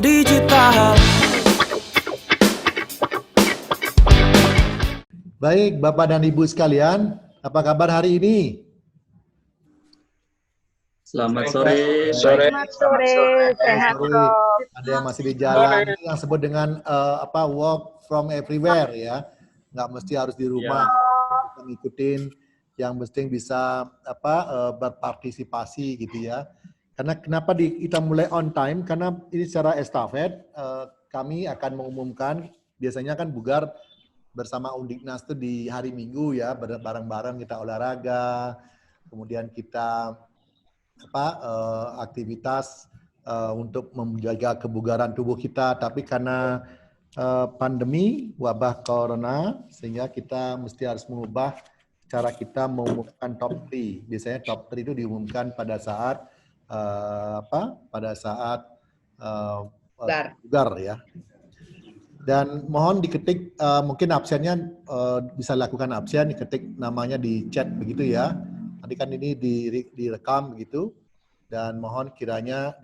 digital. Baik, Bapak dan Ibu sekalian, apa kabar hari ini? Selamat sore. Selamat sore, sehat Prof. Ada yang masih di jalan, ini yang sebut dengan work from everywhere ya. Nggak mesti harus di rumah, bisa ngikutin yang penting bisa berpartisipasi gitu ya. Karena kenapa kita mulai on time? Karena ini secara estafet kami akan mengumumkan, biasanya kan Bugar bersama Undiknas itu di hari Minggu ya, bareng-bareng kita olahraga, kemudian kita aktivitas untuk menjaga kebugaran tubuh kita. Tapi karena pandemi wabah corona, sehingga kita mesti harus mengubah cara kita mengumumkan top 3. Biasanya top 3 itu diumumkan pada saat Bugar ya. Dan mohon diketik, mungkin absennya bisa lakukan absen, diketik namanya di chat begitu ya. Nanti kan ini direkam begitu. Dan mohon kiranya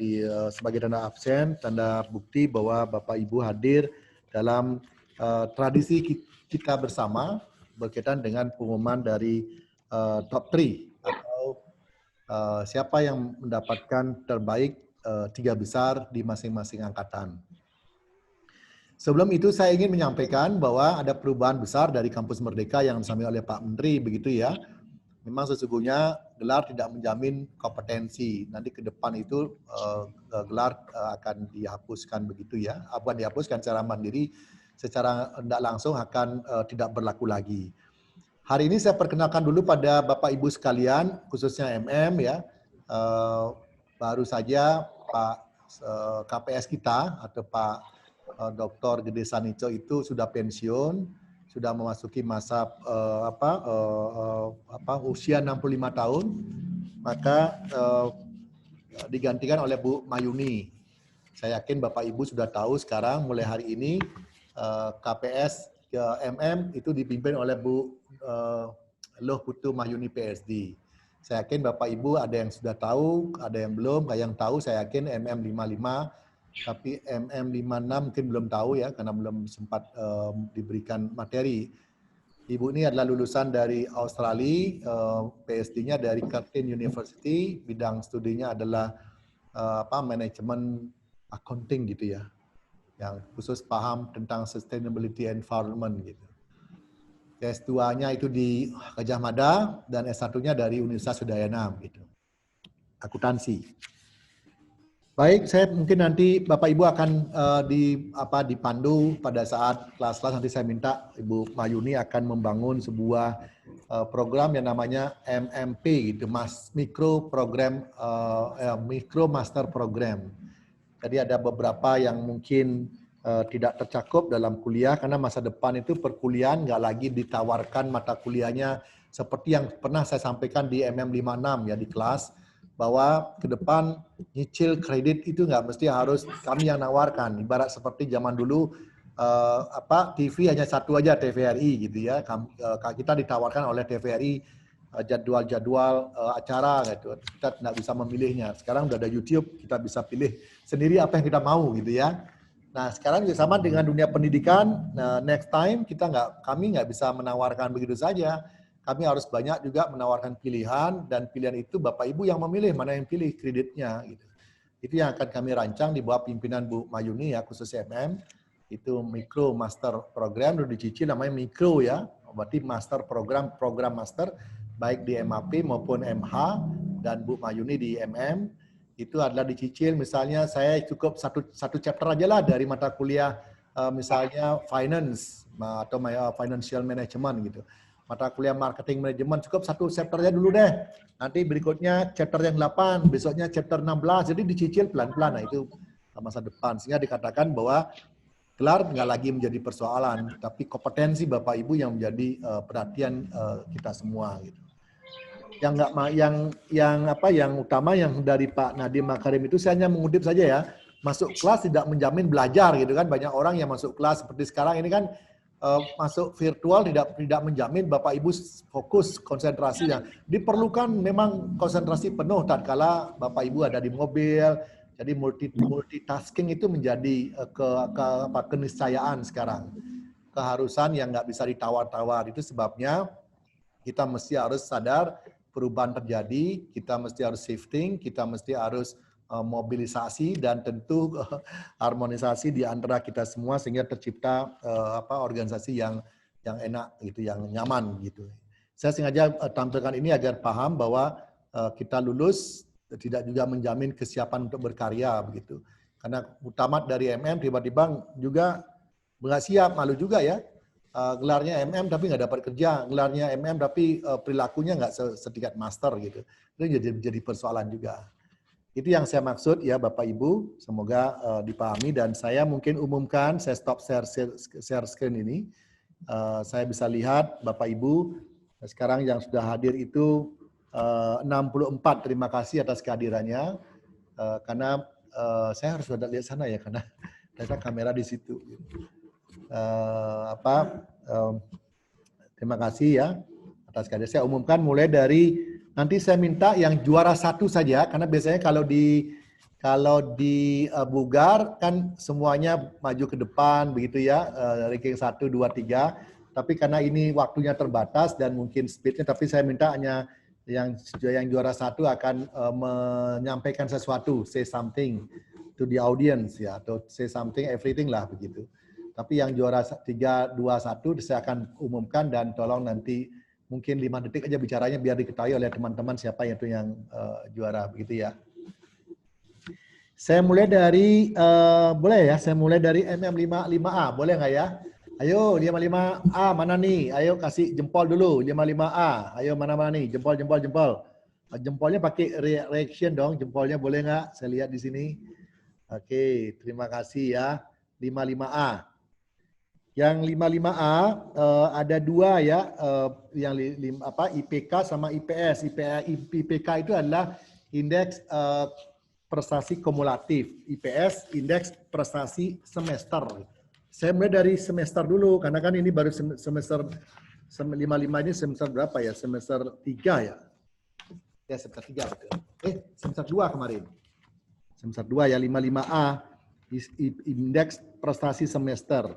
sebagai tanda absen, tanda bukti bahwa Bapak Ibu hadir dalam tradisi kita bersama berkaitan dengan pengumuman dari top 3 atau siapa yang mendapatkan terbaik 3 besar di masing-masing angkatan. Sebelum itu saya ingin menyampaikan bahwa ada perubahan besar dari Kampus Merdeka yang disampaikan oleh Pak Menteri begitu ya. Memang sesungguhnya gelar tidak menjamin kompetensi. Nanti ke depan itu gelar akan dihapuskan begitu ya. Bukan dihapuskan secara mandiri, secara tidak langsung akan tidak berlaku lagi. Hari ini saya perkenalkan dulu pada Bapak Ibu sekalian, khususnya MM ya. Baru saja Pak KPS kita atau Pak Dr. Gede Sanico itu sudah pensiun, sudah memasuki masa usia 65 tahun, maka digantikan oleh Bu Mayuni. Saya yakin Bapak Ibu sudah tahu sekarang mulai hari ini KPS MM itu dipimpin oleh Bu Loh Putu Mayuni PSD. Saya yakin Bapak Ibu ada yang sudah tahu, ada yang belum, yang tahu saya yakin MM 55. Tapi MM56 mungkin belum tahu ya, karena belum sempat diberikan materi. Ibu ini adalah lulusan dari Australia, PSD-nya dari Curtin University, bidang studinya adalah manajemen accounting gitu ya, yang khusus paham tentang sustainability environment gitu. S2-nya itu di Gajah Mada dan S1-nya dari Universitas Udayana gitu, akuntansi. Baik, saya mungkin nanti Bapak Ibu akan dipandu pada saat kelas-kelas. Nanti saya minta Ibu Mayuni akan membangun sebuah program yang namanya MMP gitu, Micro Master Program. Jadi ada beberapa yang mungkin tidak tercakup dalam kuliah karena masa depan itu perkuliahan nggak lagi ditawarkan mata kuliahnya seperti yang pernah saya sampaikan di MM56 ya di kelas, bahwa ke depan nyicil kredit itu nggak mesti harus kami yang nawarkan. Ibarat seperti zaman dulu TV hanya satu aja, TVRI gitu ya. Kita ditawarkan oleh TVRI jadwal-jadwal acara gitu. Kita tidak bisa memilihnya. Sekarang udah ada YouTube, kita bisa pilih sendiri apa yang kita mau gitu ya. Nah sekarang juga sama dengan dunia pendidikan. Nah, next time kami nggak bisa menawarkan begitu saja. Kami harus banyak juga menawarkan pilihan, dan pilihan itu Bapak Ibu yang memilih mana yang pilih kreditnya gitu. Itu yang akan kami rancang di bawah pimpinan Bu Mayuni ya, khusus MM. Itu Micro Master Program, udah dicicil namanya Micro ya. Berarti master program master baik di MAP maupun MH, dan Bu Mayuni di MM itu adalah dicicil. Misalnya saya cukup satu chapter aja lah dari mata kuliah misalnya finance atau financial management gitu. Mata kuliah marketing manajemen cukup satu chapternya dulu deh. Nanti berikutnya chapter yang 8, besoknya chapter 16. Jadi dicicil pelan-pelan. Nah itu masa depan. Sehingga dikatakan bahwa gelar nggak lagi menjadi persoalan, tapi kompetensi Bapak Ibu yang menjadi perhatian kita semua gitu. Yang utama yang dari Pak Nadiem Makarim itu saya hanya mengutip saja ya. Masuk kelas tidak menjamin belajar gitu kan. Banyak orang yang masuk kelas seperti sekarang ini kan masuk virtual tidak menjamin Bapak Ibu fokus konsentrasi. Yang diperlukan memang konsentrasi penuh tatkala Bapak Ibu ada di mobil, Jadi multitasking itu menjadi keniscayaan sekarang. Keharusan yang nggak bisa ditawar-tawar. Itu sebabnya kita mesti harus sadar perubahan terjadi, kita mesti harus shifting, kita mesti harus mobilisasi dan tentu harmonisasi di antara kita semua sehingga tercipta organisasi yang enak gitu, yang nyaman gitu. Saya sengaja tampilkan ini agar paham bahwa kita lulus tidak juga menjamin kesiapan untuk berkarya begitu. Karena tamat dari MM tiba-tiba juga nggak siap, malu juga ya. Gelarnya MM tapi nggak dapat kerja, gelarnya MM tapi perilakunya nggak setingkat master gitu. Itu jadi persoalan juga. Itu yang saya maksud ya Bapak Ibu, semoga dipahami dan saya mungkin umumkan, saya stop share screen ini. Saya bisa lihat Bapak Ibu sekarang yang sudah hadir itu 64, terima kasih atas kehadirannya. Karena saya harus lihat sana ya, karena ternyata kamera di situ. Terima kasih ya atas kehadiran. Saya umumkan mulai dari nanti saya minta yang juara 1 saja, karena biasanya kalau di Bugar kan semuanya maju ke depan begitu ya, ranking 1, 2, 3. Tapi karena ini waktunya terbatas dan mungkin speednya, tapi saya minta hanya yang juara 1 akan menyampaikan sesuatu, say something to the audience ya, atau say something everything lah begitu. Tapi yang juara 3, 2, 1 saya akan umumkan dan tolong nanti mungkin 5 detik aja bicaranya biar diketahui oleh teman-teman siapa itu yang juara begitu ya. Saya mulai dari boleh ya, saya mulai dari MM55A, boleh nggak ya? Ayo 55A mana nih? Ayo kasih jempol dulu 55A. Ayo mana-mana nih? Jempol. Jempolnya pakai reaction dong. Jempolnya boleh nggak? Saya lihat di sini. Oke, terima kasih ya. 55A. Yang 55A ada 2 ya, yang IPK sama IPS. IPK itu adalah indeks prestasi kumulatif. IPS indeks prestasi semester. Saya mulai dari semester dulu, karena kan ini baru semester 55 ini semester berapa ya? Semester 3 ya? Ya, semester 3 betul. Semester 2 kemarin. Semester 2 ya, 55A, indeks prestasi semester.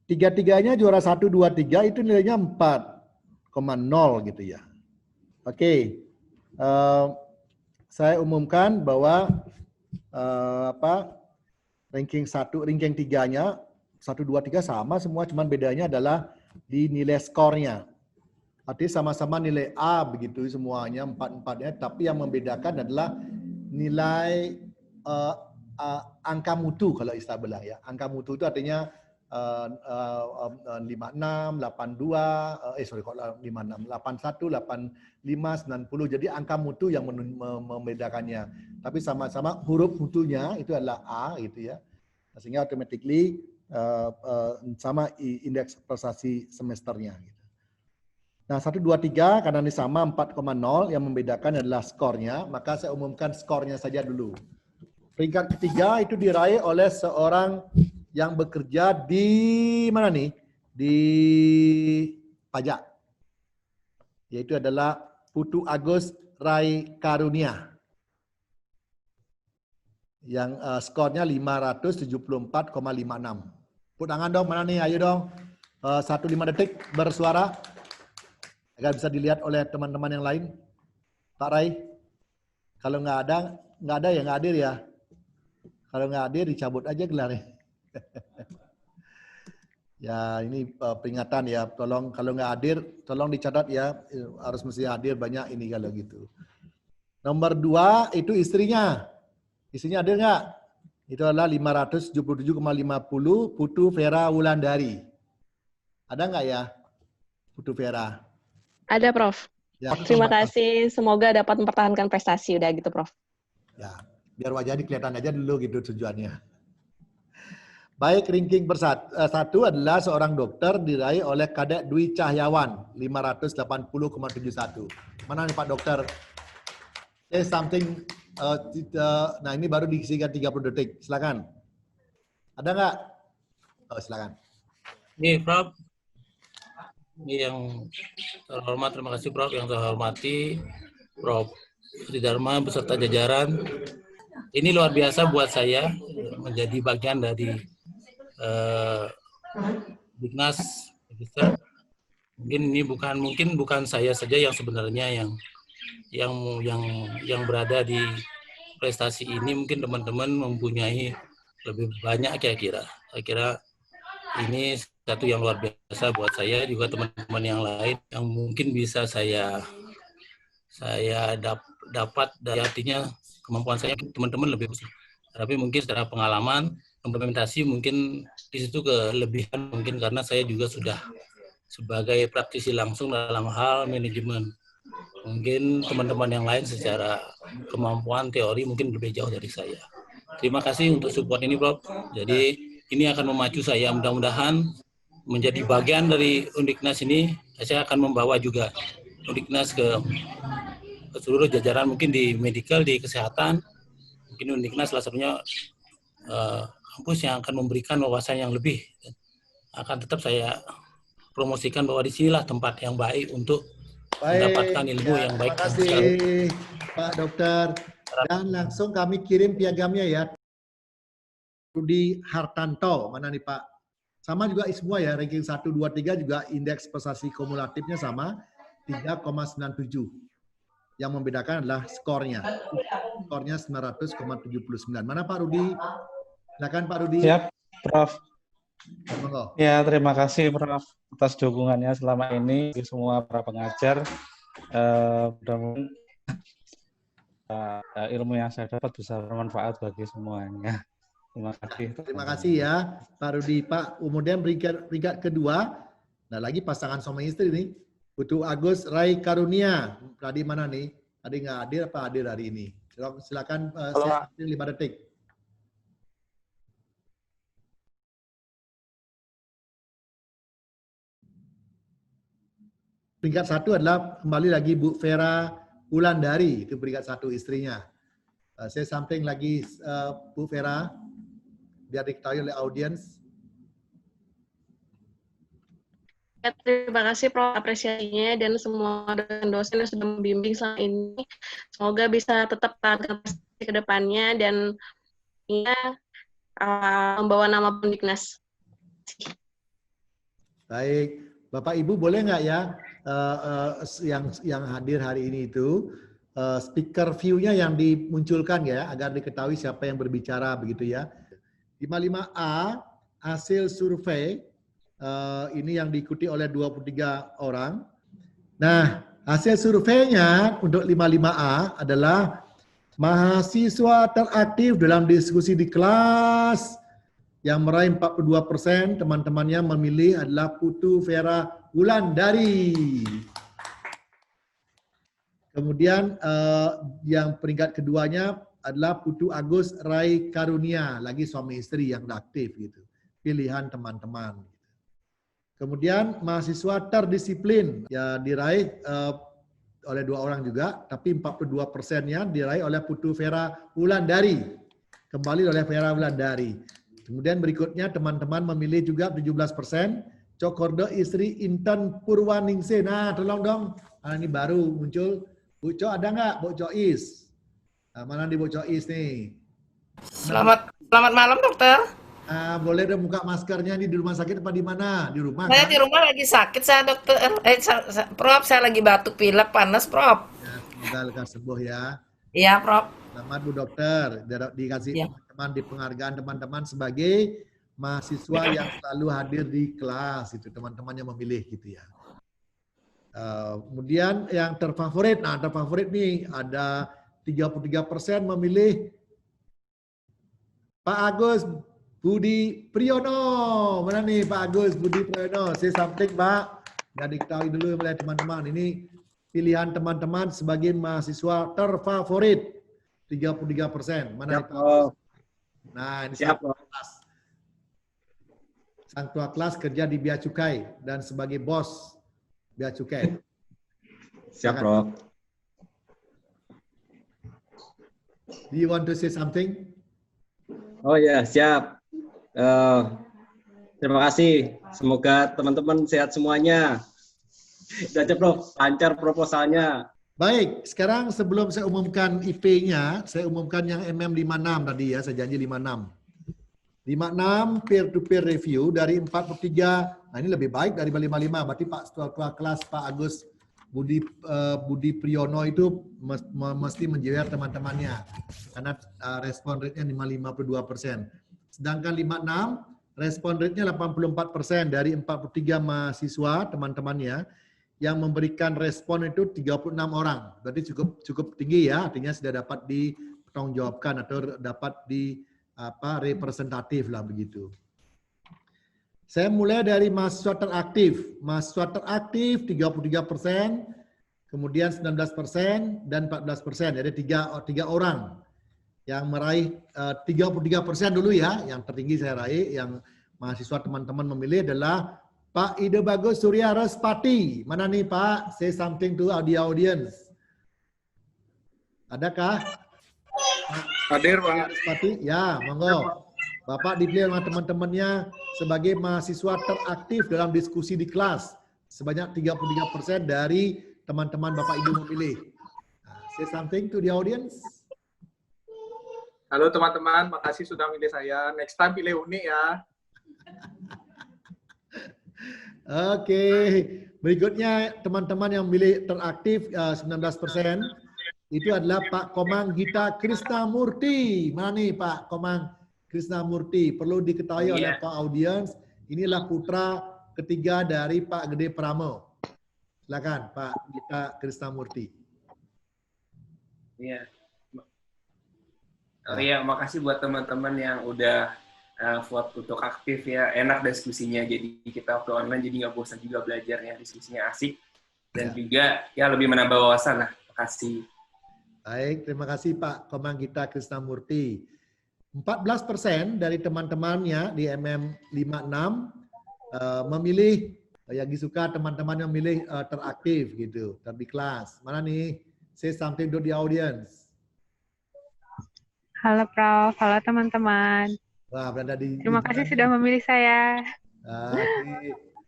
3-3-nya juara 1, 2, 3 itu nilainya 4,0 gitu ya. Oke. Saya umumkan bahwa ranking 1, ranking 3-nya 1, 2, 3 sama semua, cuman bedanya adalah di nilai skornya. Artinya sama-sama nilai A begitu semuanya, 4-4-nya, tapi yang membedakan adalah nilai angka mutu kalau istilah belah ya. Angka mutu itu artinya 56, 82, 56, 81, 85, 90. Jadi angka mutu yang membedakannya. Tapi sama-sama huruf mutunya itu adalah A gitu ya. Sehingga automatically sama indeks prestasi semesternya. Gitu. Nah 1, 2, 3 karena ini sama 4,0 yang membedakan adalah skornya. Maka saya umumkan skornya saja dulu. Peringkat ketiga itu diraih oleh seorang yang bekerja di mana nih? Di pajak. Yaitu adalah Putu Agus Rai Karunia. Yang skornya 574,56. Tepuk tangan dong, mana nih? Ayo dong. 1-5 detik bersuara. Agar bisa dilihat oleh teman-teman yang lain. Pak Rai. Kalau nggak ada ya nggak hadir ya. Kalau nggak hadir dicabut aja gelarnya. Ya ini peringatan ya, tolong kalau nggak hadir tolong dicatat ya, harus mesti hadir banyak ini kalau gitu. Nomor 2 itu istrinya hadir nggak? Itu adalah 577,50 Putu Vera Wulandari. Ada nggak ya Putu Vera? Ada, Prof. Ya, Terima kasih, semoga dapat mempertahankan prestasi udah gitu, Prof. Ya, biar wajahnya kelihatan aja dulu gitu tujuannya. Baik, ranking satu adalah seorang dokter diraih oleh Kadek Dwi Cahyawan 580,71. Mana nih Pak Dokter? Say something. Nah ini baru diisikan 30 detik. Silakan. Ada nggak? Oh, silakan. Ini Prof. Ini yang terhormat, terima kasih Prof. Yang terhormati Prof. Sri Dharma beserta jajaran ini luar biasa buat saya menjadi bagian dari Dignas Register. Mungkin bukan saya saja yang sebenarnya yang berada di prestasi ini, mungkin teman-teman mempunyai lebih banyak kira-kira. Saya kira ini satu yang luar biasa buat saya, juga teman-teman yang lain yang mungkin bisa saya dapat dari artinya kemampuan saya, teman-teman lebih besar. Tapi mungkin secara pengalaman, implementasi mungkin di situ kelebihan mungkin karena saya juga sudah sebagai praktisi langsung dalam hal manajemen. Mungkin teman-teman yang lain secara kemampuan teori mungkin lebih jauh dari saya. Terima kasih untuk support ini, Prof. Jadi ini akan memacu saya, mudah-mudahan menjadi bagian dari Undiknas ini. Saya akan membawa juga Undiknas ke seluruh jajaran, mungkin di medical, di kesehatan. Mungkin Undiknas salah satunya kampus yang akan memberikan wawasan yang lebih. Akan tetap saya promosikan bahwa disinilah tempat yang baik untuk mendapatkan ilmu yang baik. Terima kasih Pak Dokter. Dan langsung kami kirim piagamnya ya. Rudi Hartanto, mana nih Pak? Sama juga semua ya, ranking 1, 2, 3 juga indeks prestasi kumulatifnya sama, 3,97. Yang membedakan adalah skornya. Skornya 900,79. Mana Pak Rudi? Silakan Pak Rudi. Siap, Prof. Monggo. Ya, terima kasih Prof atas dukungannya selama ini semua para pengajar. Mudah-mudahan ilmu yang saya dapat bisa bermanfaat bagi semuanya. Terima kasih. Terima kasih ya Pak Rudi. Pak, kemudian peringkat kedua, nah lagi pasangan suami istri nih, Putu Agus Rai Karunia. Tadi mana nih? Tadi nggak hadir apa hadir hari ini? Silakan saya 5 detik. Peringkat 1 adalah kembali lagi Bu Vera Wulandari, itu peringkat 1 istrinya. Saya sampling lagi Bu Vera, biar diketahui oleh audiens. Ya, terima kasih Prof apresiasinya dan semua dosen yang sudah membimbing selama ini. Semoga bisa tetap tahan ke depannya dan membawa nama Undiknas. Baik, Bapak Ibu boleh nggak ya yang hadir hari ini itu speaker view-nya yang dimunculkan ya agar diketahui siapa yang berbicara begitu ya. 55A hasil survei ini yang diikuti oleh 23 orang. Nah, hasil surveinya untuk 55A adalah mahasiswa teraktif dalam diskusi di kelas yang meraih 42%, teman-temannya memilih adalah Putu Vera Wulandari. Kemudian yang peringkat keduanya adalah Putu Agus Rai Karunia, lagi suami istri yang aktif gitu. Pilihan teman-teman. Kemudian mahasiswa terdisiplin ya diraih oleh 2 orang juga, tapi 42%-nya diraih oleh Putu Vera Wulandari. Kembali oleh Vera Wulandari. Kemudian berikutnya teman-teman memilih juga 17%, Cokordo istri Intan Purwaningsih. Nah, tolong dong. Nah, ini baru muncul. Bu Co ada nggak? Bu Cois. Nah, mana di Bu Cois nih? Selamat malam dokter. Boleh dong buka maskernya nih di rumah sakit apa di mana? Di rumah Saya kan? di rumah lagi sakit saya dokter. Prof, saya lagi batuk pilek panas Prof. Ya, semoga lekas sembuh ya. Iya Prof. Selamat Bu Dokter. Dikasih Ya. teman-teman di penghargaan teman-teman sebagai mahasiswa yang selalu hadir di kelas itu teman-teman yang memilih gitu ya. Kemudian yang terfavorit, nah terfavorit nih ada 33% memilih Pak Agus Budi Priyono. Mana nih Pak Agus Budi Priyono? Saya sampling Pak. Dan diketahui dulu oleh teman-teman. Ini pilihan teman-teman sebagai mahasiswa terfavorit. 33%. Mana nih Pak Agus? Nah ini Siap, kelas. Sang tua kelas kerja di Bea Cukai dan sebagai bos Bea Cukai. Siap, Prof. Do you want to say something? Oh ya, siap. Terima kasih. Semoga teman-teman sehat semuanya. Itu aja, Prof. Lancar proposalnya. Baik, sekarang sebelum saya umumkan IP-nya, saya umumkan yang MM56 tadi ya, saya janji 56. 56 peer-to-peer review dari 43, nah ini lebih baik dari 55, berarti Pak Ketua Kelas Pak Agus Budi Priyono itu mesti menjewer teman-temannya, karena respon rate-nya 52%. Sedangkan 56, respon rate-nya 84% dari 43 mahasiswa teman-temannya, yang memberikan respon itu 36 orang. Berarti cukup tinggi ya, artinya sudah dapat dipertanggungjawabkan atau dapat representatif lah begitu. Saya mulai dari mahasiswa teraktif. Mahasiswa teraktif 33%, kemudian 19% dan 14%. Jadi tiga orang yang meraih 33% dulu ya, yang tertinggi saya raih, yang mahasiswa teman-teman memilih adalah Pak Ide Bagus Surya Respati. Mana nih Pak? Say something to the audience. Adakah? Hadir Pak Respati? Ya, monggo. Bapak dipilih oleh teman-temannya sebagai mahasiswa teraktif dalam diskusi di kelas. Sebanyak 33% dari teman-teman Bapak Ibu memilih. Say something to the audience. Halo teman-teman, makasih sudah milih saya. Next time pilih Uni ya. Oke, berikutnya teman-teman yang milih teraktif 19% itu adalah Pak Komang Gita Krisnamurti. Mana nih Pak Komang Krisnamurti? Perlu diketahui oleh Pak audiens, inilah putra ketiga dari Pak Gede Pramo. Silakan Pak Gita Krisnamurti. Iya. Oh iya, makasih buat teman-teman yang udah vote untuk aktif ya, enak diskusinya, jadi kita waktu online jadi nggak bosan juga belajarnya, diskusinya asik dan juga ya lebih menambah wawasan lah. Makasih. Baik, terima kasih Pak Komang Gita Krisnamurti. 14% dari teman-temannya di MM56 memilih yang disuka teman-teman yang memilih teraktif gitu, di kelas. Mana nih? Say something to the audience. Halo Prof, halo teman-teman. Wah, berada Terima kasih sudah memilih saya.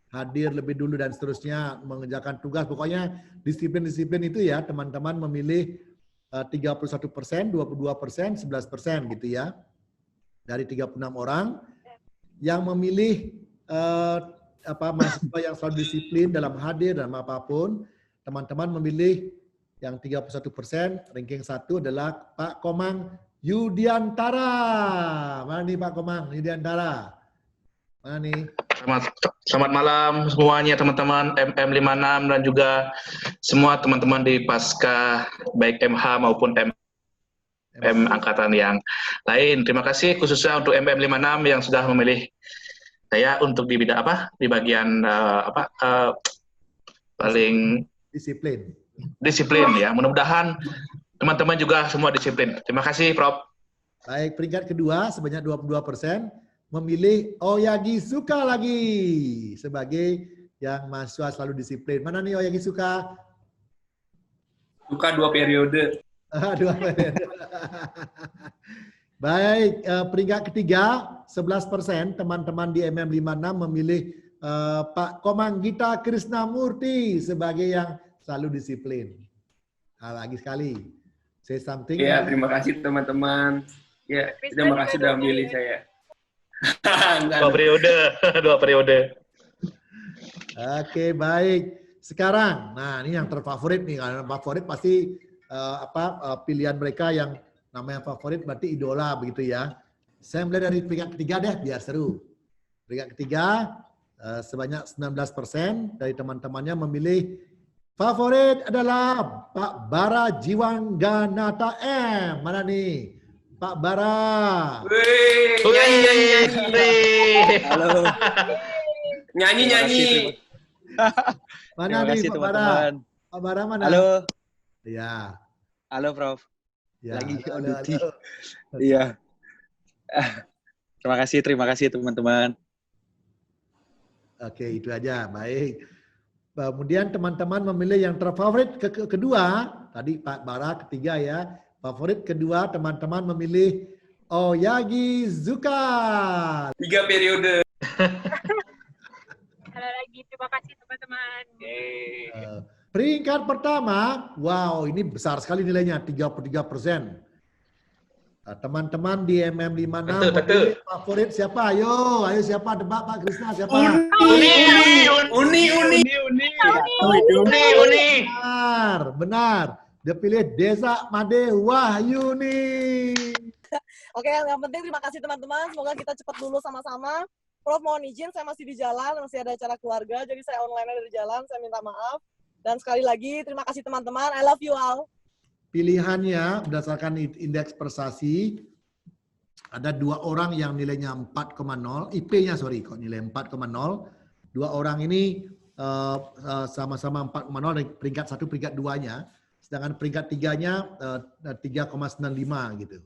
Hadir lebih dulu dan seterusnya, mengerjakan tugas. Pokoknya disiplin-disiplin itu ya, teman-teman memilih 31%, 22%, 11% gitu ya. Dari 36 orang yang memilih mahasiswa yang selalu disiplin dalam hadir dalam apapun, teman-teman memilih yang 31%, ranking 1 adalah Pak Komang Yudiantara. Mana nih Pak Komang Yudiantara? Mana nih? Selamat malam semuanya teman-teman MM56 dan juga semua teman-teman di Pasca baik MH maupun MM angkatan yang lain. Terima kasih khususnya untuk MM56 yang sudah memilih saya untuk di bidang di bagian paling disiplin ya. Mudah-mudahan teman-teman juga semua disiplin. Terima kasih, Prof. Baik, peringkat kedua sebanyak 22% memilih Oyagi Suka lagi sebagai yang mahasiswa selalu disiplin. Mana nih Oyagi Suka? Suka 2 periode. 2 periode. Baik, peringkat ketiga 11% teman-teman di MM56 memilih Pak Komang Gita Krisnamurti sebagai yang selalu disiplin. Lagi sekali. Say something. Ya, terima kasih teman-teman. Ya, terima kasih sudah memilih saya. 2 periode. Oke, baik. Sekarang, nah ini yang terfavorit nih. Karena favorit pasti pilihan mereka yang namanya favorit berarti idola begitu ya. Saya mulai dari peringkat ketiga deh biar seru. Peringkat ketiga sebanyak 19% dari teman-temannya memilih favorit adalah Pak Bara Jiwangganata M. Mana nih? Pak Bara. Halo. Nyanyi. Mana nih Pak Bara? Pak Bara mana? Halo. Ya. Halo Prof. Ya, Lagi halo. Iya. Terima kasih teman-teman. Oke, itu aja. Baik. Kemudian teman-teman memilih yang terfavorit kedua, tadi Pak Bara ketiga ya. Favorit kedua teman-teman memilih Oyagi Zuka. 3 periode. Halo lagi, terima kasih teman-teman. Peringkat pertama, wow ini besar sekali nilainya, 33%. Teman-teman di MM56 Betul. favorit siapa? Ayo siapa tebak Pak Krisna siapa? Uni. Benar. Dia pilih Desa Made Wahyuni. Oke, yang penting terima kasih teman-teman. Semoga kita cepat lulus sama-sama. Prof mohon izin, saya masih di jalan, masih ada acara keluarga, jadi saya online dari jalan. Saya minta maaf. Dan sekali lagi terima kasih teman-teman. I love you all. Pilihannya berdasarkan indeks prestasi ada 2 orang yang nilainya 4,0, IP-nya sorry kok nilai 4,0. 2 orang ini sama-sama 4,0 dari peringkat 1 peringkat 2-nya, sedangkan peringkat 3-nya 3,95 gitu.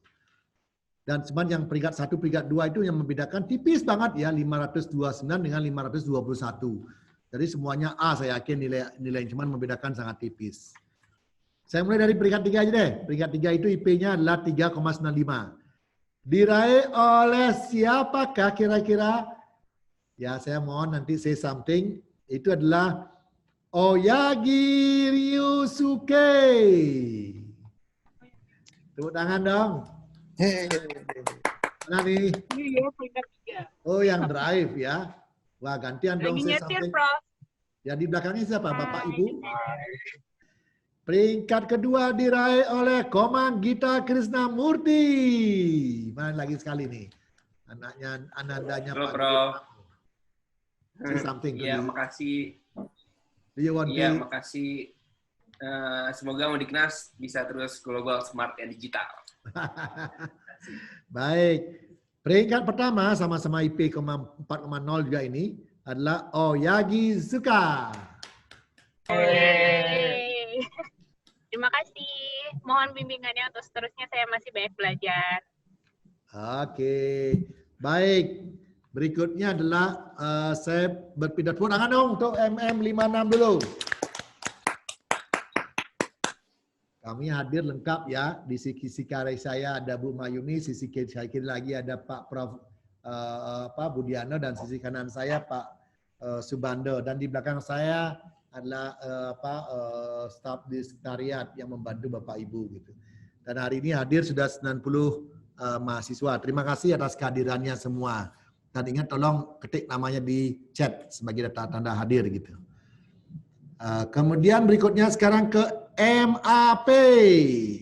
Dan cuman yang peringkat 1 peringkat 2 itu yang membedakan tipis banget ya 529 dengan 521. Jadi semuanya A saya yakin nilai cuman membedakan sangat tipis. Saya mulai dari peringkat 3 aja deh. Peringkat 3 itu IP-nya adalah 3,95. Diraih oleh siapakah kira-kira? Ya, saya mohon nanti say something. Itu adalah Oyagi Ryusuke. Tepuk tangan dong. Mana nih? Oh, yang drive ya. Wah, gantian dong say something. Ya, di belakangnya siapa? Bapak, Ibu? Peringkat kedua diraih oleh Komang Gita Krisnamurti. Mana lagi sekali nih? Anaknya, anandanya Pak. Prof. Say something. Iya, makasih. Iya, makasih. Semoga Undiknas bisa terus global, smart, dan digital. Baik. Peringkat pertama sama-sama IP 4,0 juga ini adalah Oyagi Zuka. Terima kasih. Mohon bimbingannya untuk seterusnya, saya masih banyak belajar. Oke. Baik. Berikutnya adalah saya berpindah tepuk tangan dong untuk MM56 dulu. Kami hadir lengkap ya. Di sisi kiri saya ada Bu Mayuni, sisi kiri lagi ada Pak Prof. Budiano, dan sisi kanan saya Pak Subando. Dan di belakang saya adalah staf di sekretariat yang membantu Bapak Ibu gitu. Dan hari ini hadir sudah 90 mahasiswa. Terima kasih atas kehadirannya semua. Dan ingat tolong ketik namanya di chat sebagai tanda hadir gitu. Kemudian berikutnya sekarang ke MAP.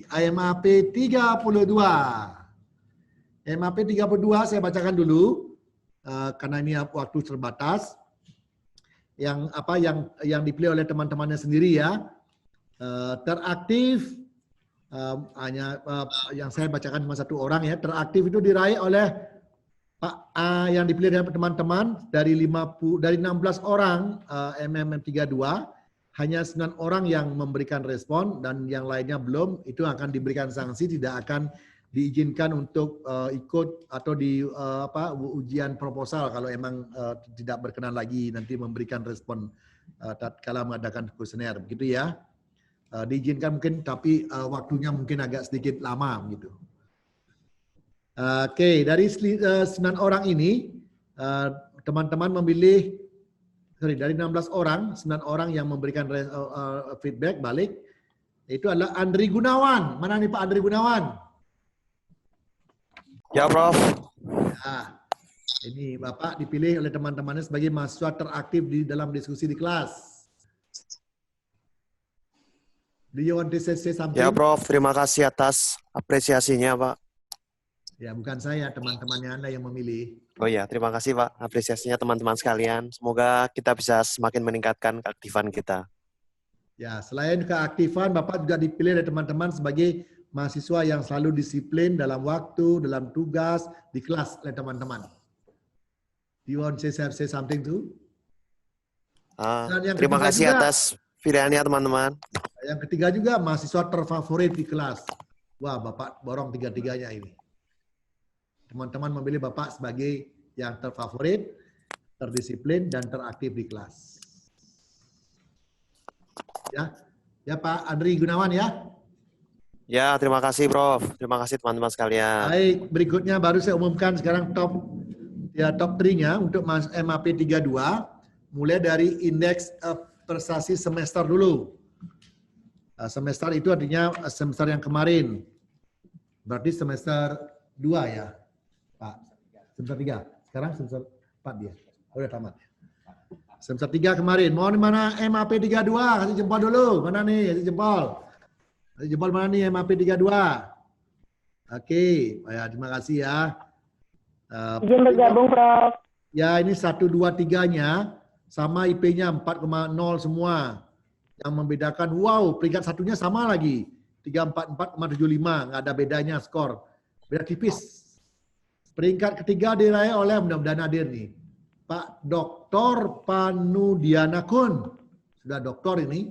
MAP 32. MAP 32 saya bacakan dulu karena ini waktu terbatas. Yang dipilih oleh teman-temannya sendiri ya. Teraktif hanya yang saya bacakan cuma 1 orang ya. Teraktif itu diraih oleh Pak A yang dipilih dari teman-teman dari 16 orang MM32, hanya 9 orang yang memberikan respon dan yang lainnya belum. Itu akan diberikan sanksi, tidak akan diizinkan untuk ikut atau di ujian proposal kalau emang tidak berkenan lagi nanti memberikan respon tatkala mengadakan kuesioner begitu ya. Diizinkan mungkin tapi waktunya mungkin agak sedikit lama gitu. Oke, dari 9 orang ini teman-teman memilih dari 16 orang, 9 orang yang memberikan feedback balik itu adalah Andri Gunawan. Mana nih Pak Andri Gunawan? Ya, Prof. Ya, ini Bapak dipilih oleh teman-temannya sebagai mahasiswa teraktif di dalam diskusi di kelas. Do you want to say something? Ya, Prof. Terima kasih atas apresiasinya, Pak. Ya, bukan saya, teman-temannya Anda yang memilih. Oh iya, terima kasih, Pak. Apresiasinya teman-teman sekalian. Semoga kita bisa semakin meningkatkan keaktifan kita. Ya, selain keaktifan, Bapak juga dipilih oleh teman-teman sebagai mahasiswa yang selalu disiplin dalam waktu, dalam tugas, di kelas oleh teman-teman. Do you want to say something too? Terima kasih juga, atas pilihannya teman-teman. Yang ketiga juga mahasiswa terfavorit di kelas. Wah, Bapak borong tiga-tiganya ini. Teman-teman memilih Bapak sebagai yang terfavorit, terdisiplin, dan teraktif di kelas. Ya Pak Andri Gunawan ya. Ya, terima kasih Prof. Terima kasih teman-teman sekalian. Baik, berikutnya baru saya umumkan sekarang top 3-nya untuk MAP 32, mulai dari indeks prestasi semester dulu. Semester itu artinya semester yang kemarin. Berarti semester 2 ya, Pak. Semester 3. Sekarang semester 4 dia. Udah tamat. Semester 3 kemarin. Mohon mana MAP 32? Kasih jempol dulu. Mana nih? Kasih jempol. Kasih jempol mana nih MAP 32? Oke. Ya, terima kasih ya. Izin bergabung, Prof. Ya, ini 1, 2, 3-nya sama IP-nya 4,0 semua. Yang membedakan, wow, peringkat satunya sama lagi. 344,75, nggak ada bedanya skor. Beda tipis. Peringkat ketiga diraih oleh, mudah-mudahan hadir nih, Pak Dr. Panudiana Kun. Sudah doktor ini.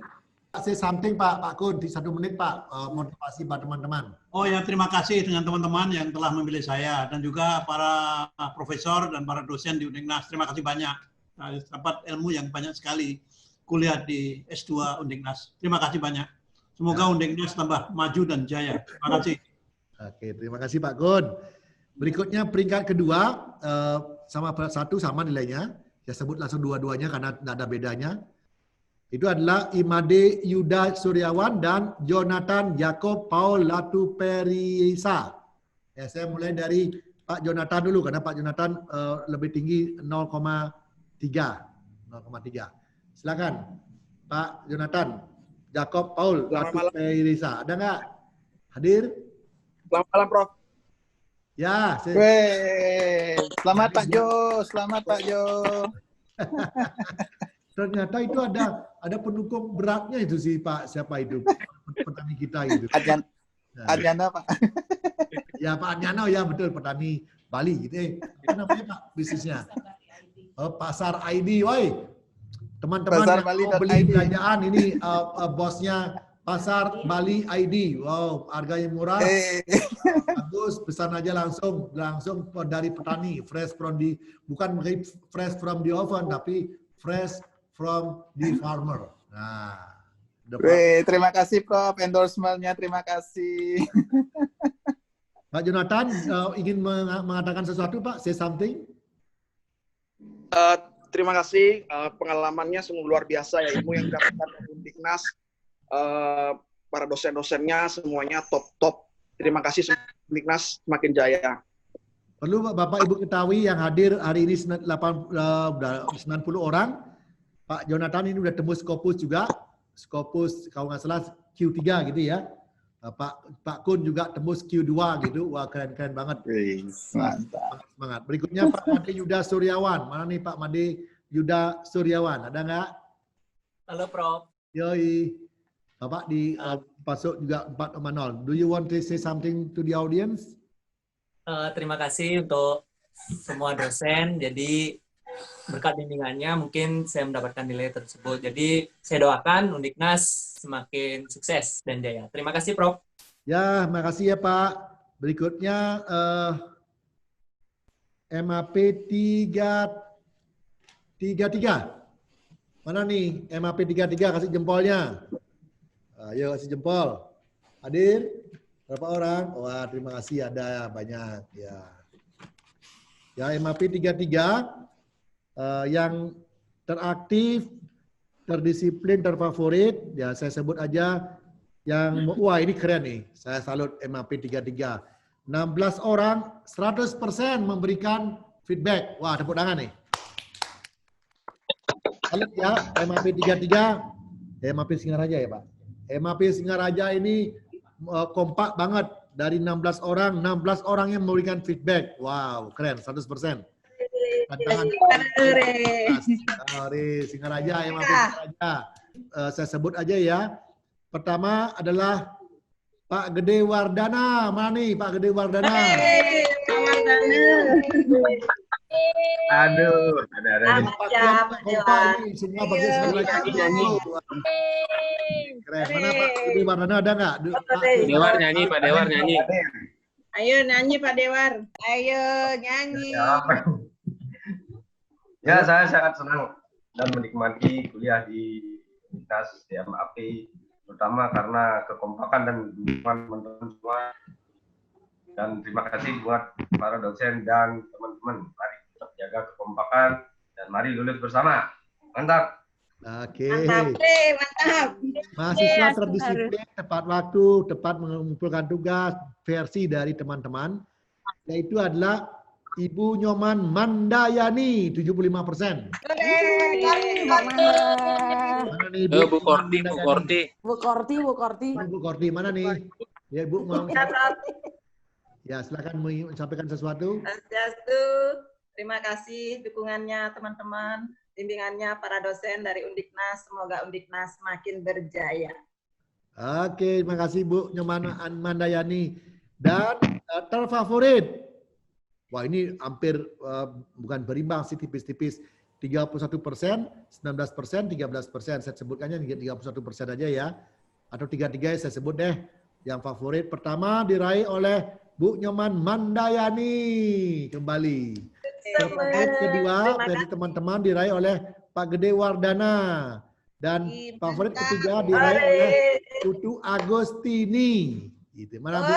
Say something Pak Kun, di 1 menit Pak, motivasi buat teman-teman. Oh ya, terima kasih dengan teman-teman yang telah memilih saya, dan juga para profesor dan para dosen di Undiknas. Terima kasih banyak. Saya dapat ilmu yang banyak sekali kuliah di S2 Undiknas. Terima kasih banyak. Semoga Undiknas tambah maju dan jaya. Terima kasih. Oke, terima kasih Pak Kun. Berikutnya peringkat kedua, sama satu sama nilainya. Saya sebut langsung dua-duanya karena tidak ada bedanya. Itu adalah Imade Yuda Suryawan dan Jonathan Jacob Paul Latuperisa. Ya, saya mulai dari Pak Jonathan dulu karena Pak Jonathan lebih tinggi 0,3. Silakan Pak Jonathan Jacob Paul Latuperisa. Ada nggak? Hadir? Selamat malam, Prof. Ya. Selamat Pak Jo, selamat Pak Jo. Ternyata itu ada pendukung beratnya itu sih Pak, siapa itu? Petani kita itu. Adjana Pak. Ya Pak Adjana, ya betul, petani Bali gitu. Apa namanya Pak bisnisnya? Pasar ID, woi. Teman-teman yang mau beli belanjaan ini bosnya Pasar Bali ID. Wow, harganya murah. Bagus, pesan aja langsung dari petani, fresh from the, bukan fresh from the oven, tapi fresh from the farmer. Nah, terima kasih Prof, endorsement-nya terima kasih. Pak Jonathan ingin mengatakan sesuatu Pak, say something. Terima kasih, pengalamannya sungguh luar biasa ya, ilmu yang didapatkan dari Undiknas, para dosen-dosennya semuanya top-top. Terima kasih Undiknas, semakin jaya. Perlu Bapak Ibu ketahui yang hadir hari ini 90 orang. Pak Jonathan ini udah tembus Scopus juga. Scopus kalau nggak salah Q3 gitu ya. Pak Kun juga tembus Q2 gitu. Wah, keren-keren banget. Mantap. Semangat. Berikutnya Pak Made Yuda Suryawan. Mana nih Pak Made Yuda Suryawan? Ada nggak? Halo Prof. Yoi. Bapak di masuk juga 4,0. Do you want to say something to the audience? Terima kasih untuk semua dosen. Jadi berkat bimbingannya mungkin saya mendapatkan nilai tersebut. Jadi saya doakan Undiknas semakin sukses dan jaya. Terima kasih Prof. Ya, makasih ya Pak. Berikutnya MAP 33. Mana nih MAP 33, kasih jempolnya. Ayo kasih jempol. Hadir? Berapa orang? Wah, terima kasih ada banyak ya. Ya, MAP 33 yang teraktif, terdisiplin, terfavorit, ya saya sebut aja yang, wah ini keren nih, saya salut MAP 33. 16 orang, 100% memberikan feedback. Wah, tepuk tangan nih. Salut ya, MAP 33, MAP Singaraja ya Pak. MAP Singaraja ini kompak banget, dari 16 orang yang memberikan feedback. Wow, keren, 100%. Singaraja, MAP Singaraja. Saya sebut aja ya. Pertama adalah Pak Gede Wardana. Mana nih Pak Gede Wardana? Aduh, ada. Semua bagian keren. Mana Pak Gede Wardana, ada nggak? Dewar nyanyi, Pak Dewar nyanyi. Ayo nyanyi Pak Dewar. Ayo nyanyi. Ya, saya sangat senang dan menikmati kuliah di Undiknas MAP, terutama karena kekompakan dan dukungan teman-teman semua. Dan terima kasih buat para dosen dan teman-teman. Mari tetap jaga kekompakan dan mari lulus bersama. Mantap. Oke. Mantap. Mahasiswa terdisiplin, tepat waktu, tepat mengumpulkan tugas, versi dari teman-teman, yaitu adalah Ibu Nyoman Mandayani, 75%. Mana nih Bu? Bu Korti, Bu Korti. Bu Korti, Bu Korti. Bu Korti, mana nih? Ya Bu mau. Ya silakan menyampaikan sesuatu. Swastiastu. Terima kasih dukungannya teman-teman, bimbingannya para dosen dari Undiknas. Semoga Undiknas makin berjaya. Oke, terima kasih Bu Nyoman Mandayani. Dan terfavorit. Wah ini hampir bukan berimbang sih, tipis-tipis. 31%, 19%, 13%. Saya sebutkannya 31% aja ya. Atau 33 saya sebut deh. Yang favorit pertama diraih oleh Bu Nyoman Mandayani. Kembali. Favorit kedua dari teman-teman diraih oleh Pak Gede Wardana. Dan favorit ketiga diraih oleh Putu Agostini. Gitu. Mana Bu?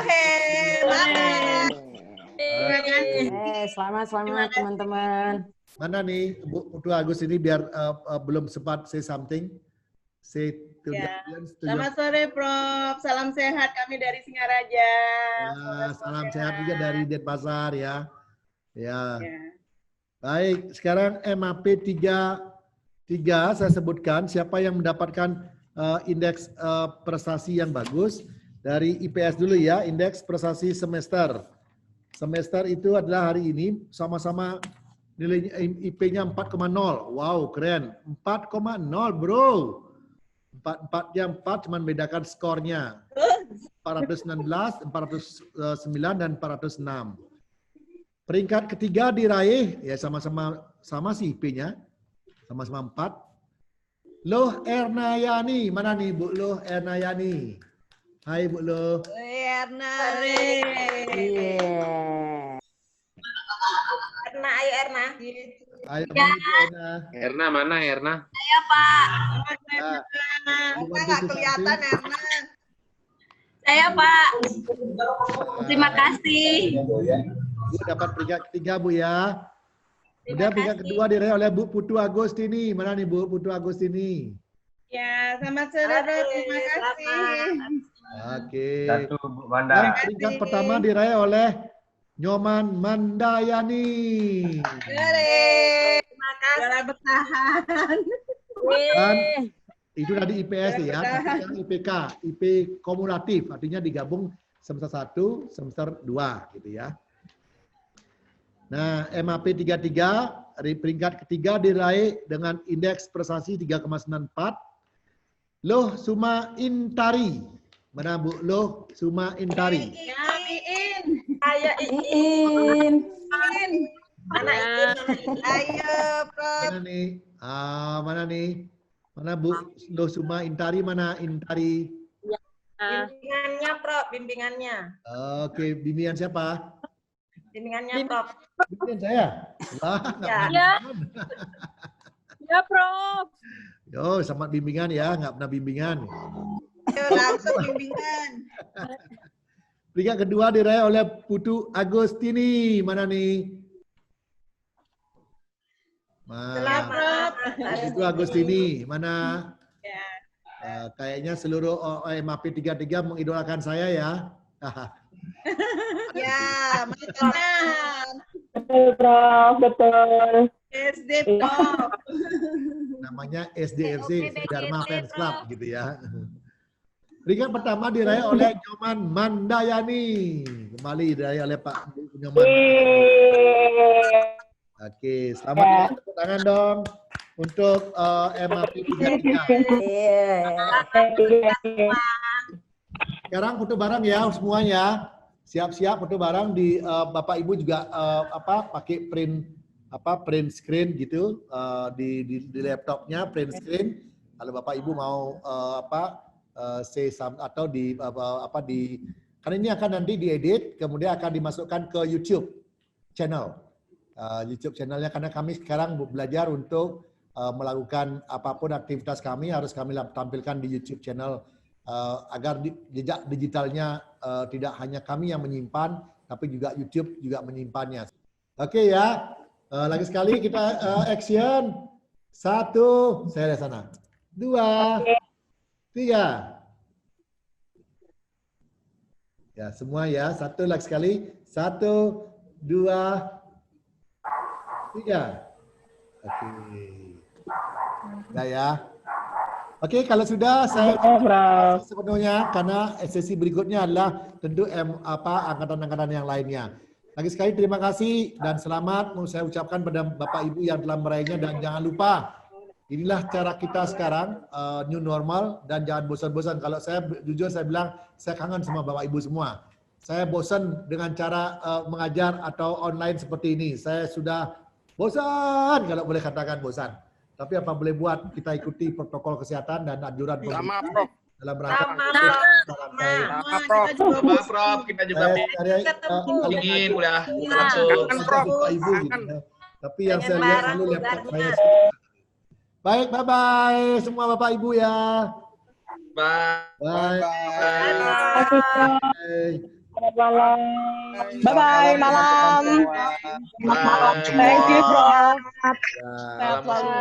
Selamat teman-teman. Mana nih Bu Putu Agus ini biar belum sempat say something. Say to the audience. Selamat sore Prof. Salam sehat kami dari Singaraja. Salam sehat juga dari Denpasar ya. Ya. Baik, sekarang MAP 3 saya sebutkan siapa yang mendapatkan indeks prestasi yang bagus. Dari IPS dulu ya, indeks prestasi semester. Semester itu adalah hari ini sama-sama nilai IP-nya 4,0. Wow, keren. 4,0 bro. 4 cuman bedakan skornya. 419, 409, dan 406. Peringkat ketiga diraih, ya sama sih IP-nya. Sama-sama 4. Loh Ernayani. Mana nih Bu Loh Ernayani? Hai Bu Loh. Erna. Erna, ayo Erna. Ayo ya. Erna mana Erna? Saya Pak. Nggak kelihatan Erna. Saya Pak. Terima kasih. Bu dapat peringkat ketiga Bu ya. Kemudian peringkat kedua diraih oleh Bu Putu Agostini. Mana nih Bu Putu Agostini? Ya, selamat sore Bro. Terima kasih. Oke. Satu Bu Manda. Dan peringkat pertama diraih oleh Nyoman Mandayani. Terima kasih. Bertahan. Dan itu tadi IPS ya. Yang IPK, IP kumulatif, artinya digabung semester 1, semester 2 gitu ya. Nah, MAP 33 peringkat ketiga diraih dengan indeks prestasi 3,94. Loh Suma Intari. Mana Bu Loh Suma Intari? Ya, Iin. Ayo Iin. Mana Iin? Ayo, Prof. Mana nih? Mana nih? Mana Bu Loh Suma Intari? Mana Intari? Bimbingannya, Prof. Bimbingannya. Oke, bimbingan siapa? Bimbingannya, Prof. Bimbingan saya? Wah, Ya. Ya, Prof. Yo, selamat bimbingan ya, nggak pernah bimbingan. Ayo langsung bimbingan. Peringkat kedua diraih oleh Putu Agostini. Mana nih? Selamat. Putu Agostini. Mana? Ya. Kayaknya seluruh MAP 33 mengidolakan saya ya. Ya, mantan. Betul, Prof. Betul. SD, Prof. Namanya SDFC, Dharma Fans Club gitu ya. Peringkat pertama diraih oleh Nyoman Mandayani. Kembali diraih oleh Pak Nyoman. Oke, selamat tepuk tangan dong untuk MAP 33. Sekarang foto bareng ya semuanya. Siap-siap foto bareng di Bapak Ibu juga pakai print screen gitu di laptopnya print screen. Kalau Bapak Ibu mau say some atau karena ini akan nanti diedit kemudian akan dimasukkan ke YouTube channel. YouTube channelnya karena kami sekarang belajar untuk melakukan apapun aktivitas kami harus kami tampilkan di YouTube channel agar jejak digitalnya tidak hanya kami yang menyimpan tapi juga YouTube juga menyimpannya. Oke ya. Lagi sekali kita action. 1, saya dari sana. 2, 3. Ya, semua ya. Satu lagi sekali. 1, 2, 3. Oke. Sudah ya. Oke, kalau sudah saya sepenuhnya karena sesi berikutnya adalah tentu angkatan-angkatan yang lainnya. Lagi sekali terima kasih dan selamat mau saya ucapkan pada Bapak Ibu yang telah meraihnya dan jangan lupa inilah cara kita sekarang new normal dan jangan bosan-bosan. Kalau saya jujur saya bilang saya kangen sama Bapak Ibu semua. Saya bosan dengan cara mengajar atau online seperti ini. Saya sudah bosan kalau boleh katakan bosan. Tapi apa boleh buat kita ikuti protokol kesehatan dan anjuran Sama, Prof. dalam rangka Sama, Prof. Kita juga ingin kuliah langsung. Bapak Ibu gitu. Tapi yang saya lihat selalu laptop saya. Baik, bye-bye semua Bapak Ibu ya. Bye. Bye. Bye-bye, malam. Thank you, Prof. Sehat selalu.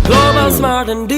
Global Smart and